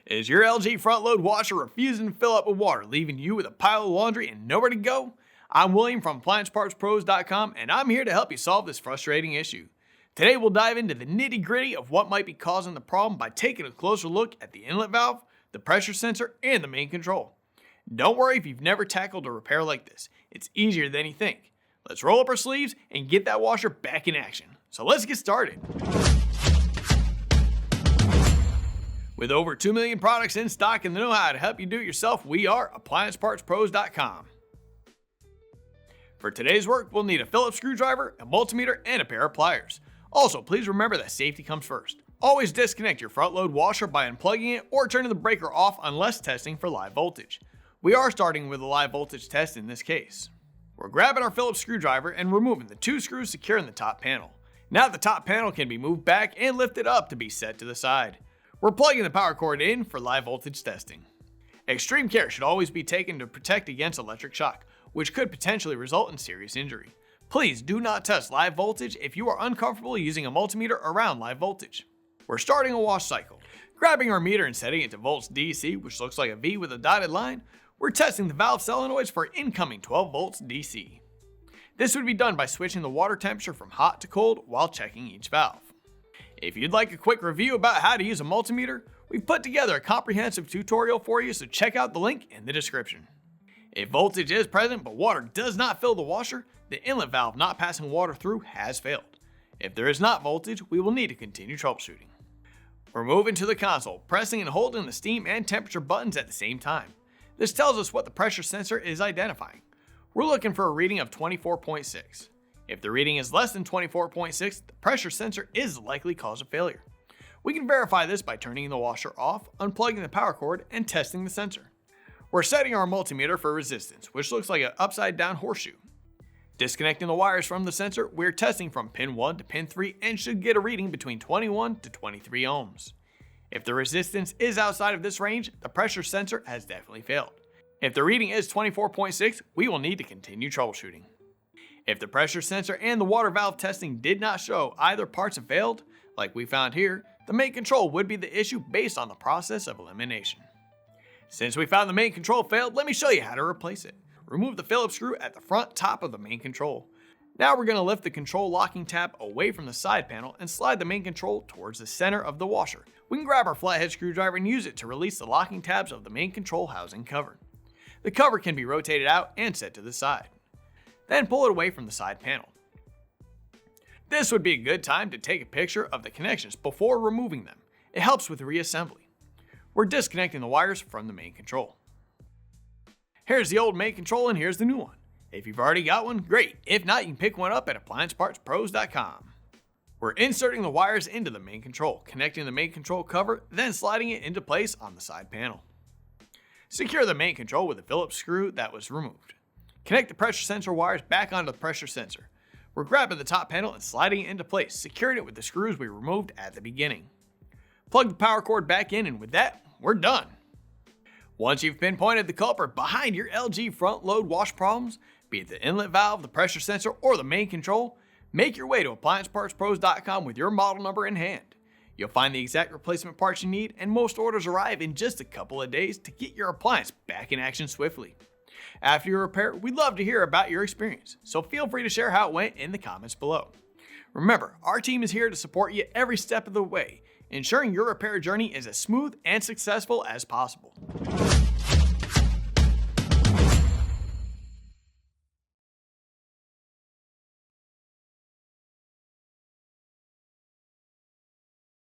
Is your LG front load washer refusing to fill up with water, leaving you with a pile of laundry and nowhere to go? I'm William from AppliancePartsPros.com, and I'm here to help you solve this frustrating issue. Today we'll dive into the nitty-gritty of what might be causing the problem by taking a closer look at the inlet valve, the pressure sensor, and the main control. Don't worry if you've never tackled a repair like this. It's easier than you think. Let's roll up our sleeves and get that washer back in action. So let's get started. With over 2 million products in stock and the know-how to help you do it yourself, we are AppliancePartsPros.com. For today's work, we'll need a Phillips screwdriver, a multimeter, and a pair of pliers. Also, please remember that safety comes first. Always disconnect your front load washer by unplugging it or turning the breaker off unless testing for live voltage. We are starting with a live voltage test in this case. We're grabbing our Phillips screwdriver and removing the 2 screws securing the top panel. Now the top panel can be moved back and lifted up to be set to the side. We're plugging the power cord in for live voltage testing. Extreme care should always be taken to protect against electric shock, which could potentially result in serious injury. Please do not test live voltage if you are uncomfortable using a multimeter around live voltage. We're starting a wash cycle. Grabbing our meter and setting it to volts DC, which looks like a V with a dotted line, we're testing the valve solenoids for incoming 12 volts DC. This would be done by switching the water temperature from hot to cold while checking each valve. If you'd like a quick review about how to use a multimeter, we've put together a comprehensive tutorial for you, so check out the link in the description. If voltage is present but water does not fill the washer, the inlet valve not passing water through has failed. If there is not voltage, we will need to continue troubleshooting. We're moving to the console, pressing and holding the steam and temperature buttons at the same time. This tells us what the pressure sensor is identifying. We're looking for a reading of 24.6. If the reading is less than 24.6, the pressure sensor is the likely cause of failure. We can verify this by turning the washer off, unplugging the power cord, and testing the sensor. We're setting our multimeter for resistance, which looks like an upside down horseshoe. Disconnecting the wires from the sensor, we're testing from pin 1 to pin 3 and should get a reading between 21 to 23 ohms. If the resistance is outside of this range, the pressure sensor has definitely failed. If the reading is 24.6, we will need to continue troubleshooting. If the pressure sensor and the water valve testing did not show either parts have failed, like we found here, the main control would be the issue based on the process of elimination. Since we found the main control failed, let me show you how to replace it. Remove the Phillips screw at the front top of the main control. Now we're going to lift the control locking tab away from the side panel and slide the main control towards the center of the washer. We can grab our flathead screwdriver and use it to release the locking tabs of the main control housing cover. The cover can be rotated out and set to the side. Then pull it away from the side panel. This would be a good time to take a picture of the connections before removing them. It helps with reassembly. We're disconnecting the wires from the main control. Here's the old main control and here's the new one. If you've already got one, great. If not, you can pick one up at AppliancePartsPros.com. We're inserting the wires into the main control, connecting the main control cover, then sliding it into place on the side panel. Secure the main control with the Phillips screw that was removed. Connect the pressure sensor wires back onto the pressure sensor. We're grabbing the top panel and sliding it into place, securing it with the screws we removed at the beginning. Plug the power cord back in, and with that, we're done. Once you've pinpointed the culprit behind your LG front load wash problems, be it the inlet valve, the pressure sensor, or the main control, make your way to AppliancePartsPros.com with your model number in hand. You'll find the exact replacement parts you need, and most orders arrive in just a couple of days to get your appliance back in action swiftly. After your repair, we'd love to hear about your experience, so feel free to share how it went in the comments below. Remember, our team is here to support you every step of the way, ensuring your repair journey is as smooth and successful as possible.